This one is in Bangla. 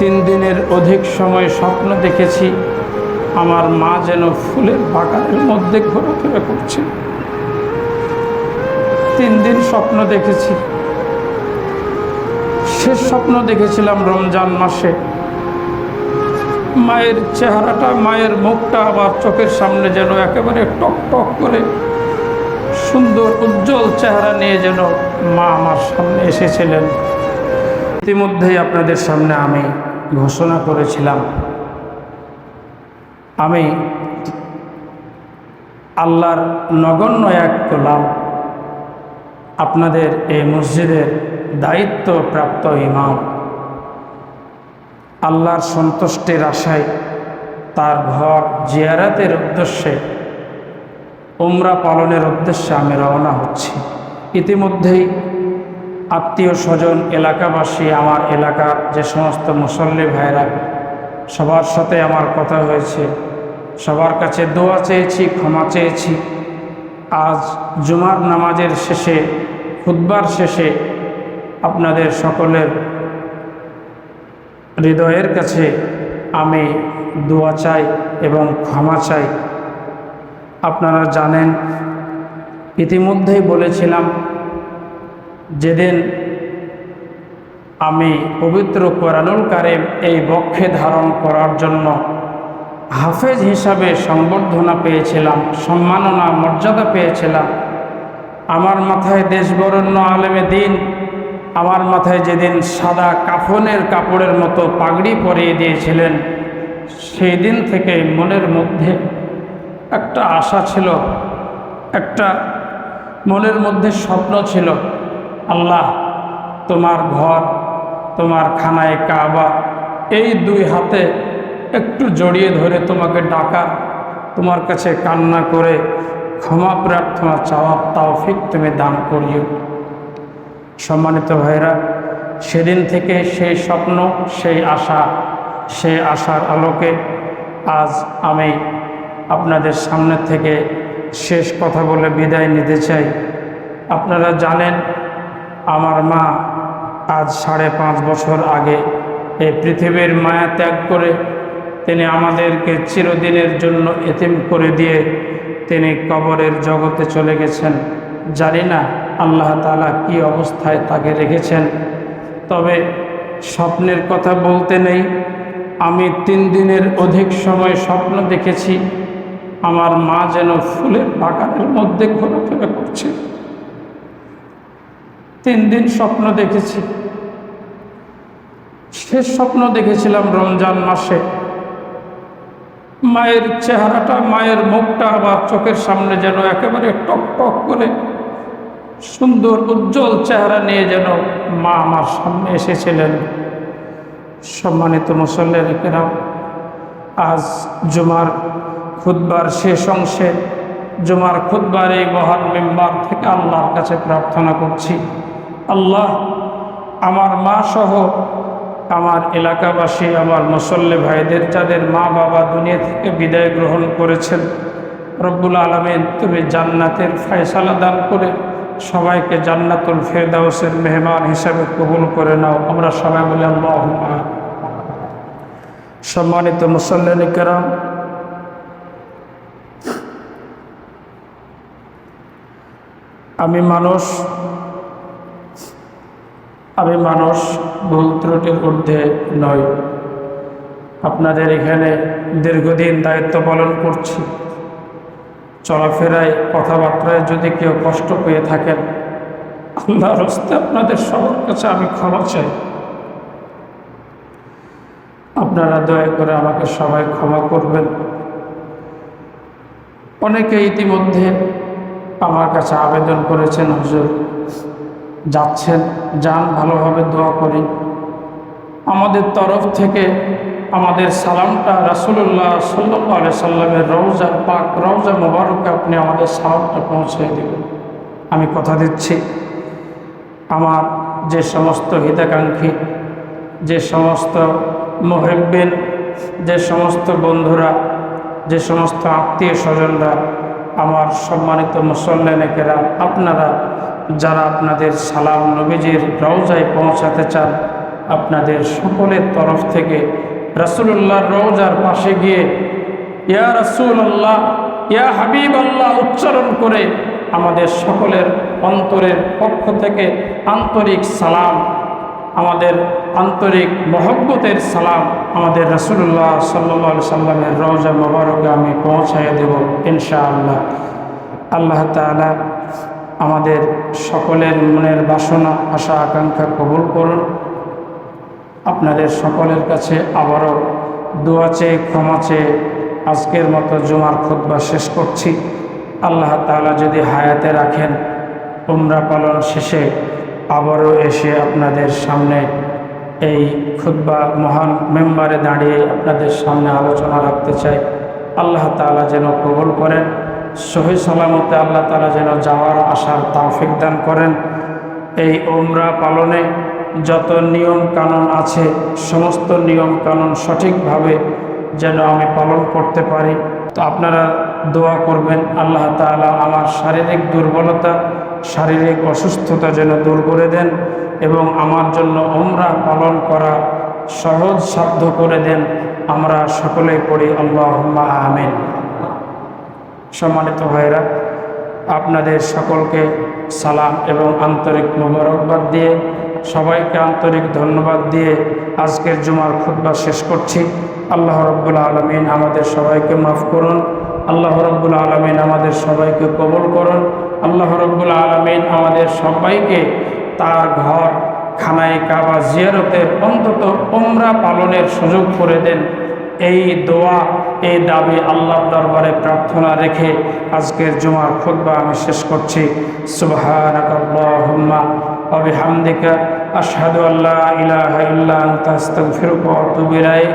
3 দিনের অধিক সময় স্বপ্ন দেখেছি আমার মা যেন ফুলের বাগানের মধ্যে ঘোরাফেরা করছে। 3 দিন স্বপ্ন দেখেছি। শেষ স্বপ্ন দেখেছিলাম রমজান মাসে। মায়ের চেহারাটা, মায়ের মুখটা আবার চোখের সামনে যেন একেবারে টক টক করে সুন্দর উজ্জ্বল চেহারা নিয়ে যেন মা আমার সামনে এসেছিলেন। ইতিমধ্যেই আপনাদের সামনে আমি ঘোষণা করেছিলাম আমি আল্লাহর নগণ্য এক গোলাম, আপনাদের এই মসজিদের দায়িত্বপ্রাপ্ত ইমাম। আল্লাহর সন্তুষ্টির আশায় তার ঘর জিয়ারাতের উদ্দেশ্যে, উমরা পালনের উদ্দেশ্যে আমি রওনা হচ্ছি। ইতিমধ্যেই আত্মীয় স্বজন, এলাকাবাসী, আমার এলাকার যে সমস্ত মুসল্লি ভাইরা, সবার সাথে আমার কথা হয়েছে। সবার কাছে দোয়া চেয়েছি, ক্ষমা চেয়েছি। আজ জুমার নামাজের শেষে, খুতবার শেষে আপনাদের সকলের হৃদয়ের কাছে আমি দোয়া চাই এবং ক্ষমা চাই। আপনারা জানেন, ইতিমধ্যেই বলেছিলাম যেদিন আমি পবিত্র কোরআনুল কারীম এই বক্ষে ধারণ করার জন্য হাফেজ হিসাবে সংবর্ধনা পেয়েছিলাম, সম্মাননা মর্যাদা পেয়েছিলাম। আমার মাথায় দেশবরেণ্য আলেমে দিন আমার মাথায় যেদিন সাদা কাফনের কাপড়ের মতো পাগড়ি পরিয়ে দিয়েছিলেন, সেই দিন থেকে মনের মধ্যে একটা আশা ছিল, একটা মনের মধ্যে স্বপ্ন ছিল, আল্লাহ তোমার ঘর, তোমার খানায় কাবা, এই 2 হাতে একটু জড়িয়ে ধরে তোমাকে ডাকা, তোমার কাছে কান্না করে ক্ষমা প্রার্থনা চাওয়ার তৌফিক তুমি দান করিও। সম্মানিত ভাইরা, সেদিন থেকে সেই স্বপ্ন, সেই আশা, সেই আশার আলোকে আজ আমি আপনাদের সামনে থেকে শেষ কথা বলে বিদায় নিতে চাই। আপনারা জানেন, আমার মা আজ 5.5 বছর আগে এই পৃথিবীর মায়া ত্যাগ করে তিনি আমাদেরকে চিরদিনের জন্য এতিম করে দিয়ে তিনি কবরের জগতে চলে গেছেন। জানি না আল্লাহ তাআলা কি অবস্থায় তাকে রেখেছেন, তবে স্বপ্নের কথা বলতে নেই। আমি 3 দিনের অধিক সময় স্বপ্ন দেখেছি আমার মা যেন ফুলের বাগানের মধ্যে ঘোরাফেরা করছে। 3 দিন স্বপ্ন দেখেছি। শেষ স্বপ্ন দেখেছিলাম রমজান মাসে। মায়ের চেহারাটা, মায়ের মুখটা আবার চোখের সামনে যেন একেবারে টক টক করে সুন্দর উজ্জ্বল চেহারা নিয়ে যেন মা আমার সামনে এসেছিলেন। সম্মানিত মুসল্লিরা কিরাম, আজ জুমার খুতবার শেষ অংশে, জুমার খুতবার এই মহান মিম্বার থেকে আল্লাহর কাছে প্রার্থনা করছি, আল্লাহ আমার মা সহ আমার এলাকাবাসী, আমার মুসল্লি ভাইদের যাদের মা বাবা দুনিয়া থেকে বিদায় গ্রহণ করেছেন, রব্বুল আলামিন তুমি জান্নাতের ফয়সালা দান করে সবাইকে জান্নাতুল ফেরদাউসের মেহমান হিসাবে কবুল করে নাও। আমরা সবাই বলি আল্লাহুম্মা। সম্মানিত মুসল্লিন কিরাম, আমি মানুষ, ভুল ত্রুটির ঊর্ধ্বে নয়। আপনাদের এখানে দীর্ঘদিন দায়িত্ব পালন করছি। চলাফেরায়, কথাবার্তায় যদি কেউ কষ্ট পেয়ে থাকেন, আল্লাহর হস্তে আপনাদের সবার কাছে আমি ক্ষমা চাই। আপনারা দয়া করে আমাকে সবাই ক্ষমা করবেন। অনেকে ইতিমধ্যে আমার কাছে আবেদন করেছেন, হুজুর যাচ্ছেন, যান, ভালোভাবে দোয়া করি। আমাদের তরফ থেকে আমাদের সালামটা রাসূলুল্লাহ সাল্লাল্লাহু আলাইহি সাল্লামের রওজা পাক, রওজা মুবারকে আপনি আমাদের সালামটা পৌঁছে দেবেন। আমি কথা দিচ্ছি, আমার যে সমস্ত হিতাকাঙ্ক্ষী, যে সমস্ত মুহিব্বিন, যে সমস্ত বন্ধুরা, যে সমস্ত আত্মীয় স্বজনরা, আমার সম্মানিত মুসল্লিনে কেরাম, আপনারা যারা আপনাদের সালাম নবীজির রওজায় পৌঁছাতে চান, আপনাদের সকলের তরফ থেকে রাসূলুল্লাহর রওজার পাশে গিয়ে ইয়া রাসূলুল্লাহ, ইয়া হাবিবাল্লাহ উচ্চারণ করে আমাদের সকলের অন্তরের পক্ষ থেকে আন্তরিক সালাম, আমাদের আন্তরিক মহব্বতের সালাম আমাদের রাসূলুল্লাহ সাল্লাল্লাহু আলাইহি সাল্লামের রওজা মোবারকে আমি পৌঁছাইয়া দেব ইনশাআল্লাহ। আল্লাহ তাআলা আমাদের সকলের মনের বাসনা, আশা, আকাঙ্ক্ষা কবুল করুন। আপনাদের সকলের কাছে আবারও দোয়া চেয়ে, ক্ষমা চেয়ে আজকের মতো জুমার খুতবা শেষ করছি। আল্লাহ তাআলা যদি হায়াতে রাখেন, উমরা পালন শেষে আবারও এসে আপনাদের সামনে এই খুতবা মহান মেম্বারে দাঁড়িয়ে আপনাদের সামনে আলোচনা রাখতে চাই। আল্লাহ তাআলা যেন কবুল করেন, সহি সালামতে আল্লাহ তাআলা যেন যাওয়ার আসার তৌফিক দান করেন। এই উমরা পালনে যত নিয়ম কানুন আছে, সমস্ত নিয়ম কানুন সঠিকভাবে যেন আমি পালন করতে পারি। তো আপনারা দোয়া করবেন আল্লাহ তাআলা আমার শারীরিক দুর্বলতা, শারীরিক অসুস্থতা যেন দূর করে দেন এবং আমার জন্য উমরা পালন করা সহজ সাধ্য করে দেন। আমরা সকলেই পড়ি আল্লাহুম্মা আমিন। সম্মানিত ভাইরা, আপনাদের সকলকে সালাম এবং আন্তরিক মোবারকবাদ দিয়ে, সবাইকে আন্তরিক ধন্যবাদ দিয়ে আজকের জুমার খুতবা শেষ করছি। আল্লাহ রাব্বুল আলামিন আমাদের সবাইকে মাফ করুন। আল্লাহ রাব্বুল আলামিন আমাদের সবাইকে কবুল করুন। আল্লাহ রাব্বুল আলামিন আমাদের সবাইকে তার ঘর খানায়ে কাবা জিয়ারতের অন্তত উমরা পালনের সুযোগ করে দেন। এই দোয়া, এই দাবি আল্লাহর দরবারে প্রার্থনা রেখে আজকের জুমার খুতবা আমি শেষ করছি। সুবহানাকাল্লাহুম্মা ওয়া বিহামদিকা আশহাদু আল্লা ইলাহা ইল্লা আনতা আস্তাগফিরুকা ওয়া আতুবু ইলাইক।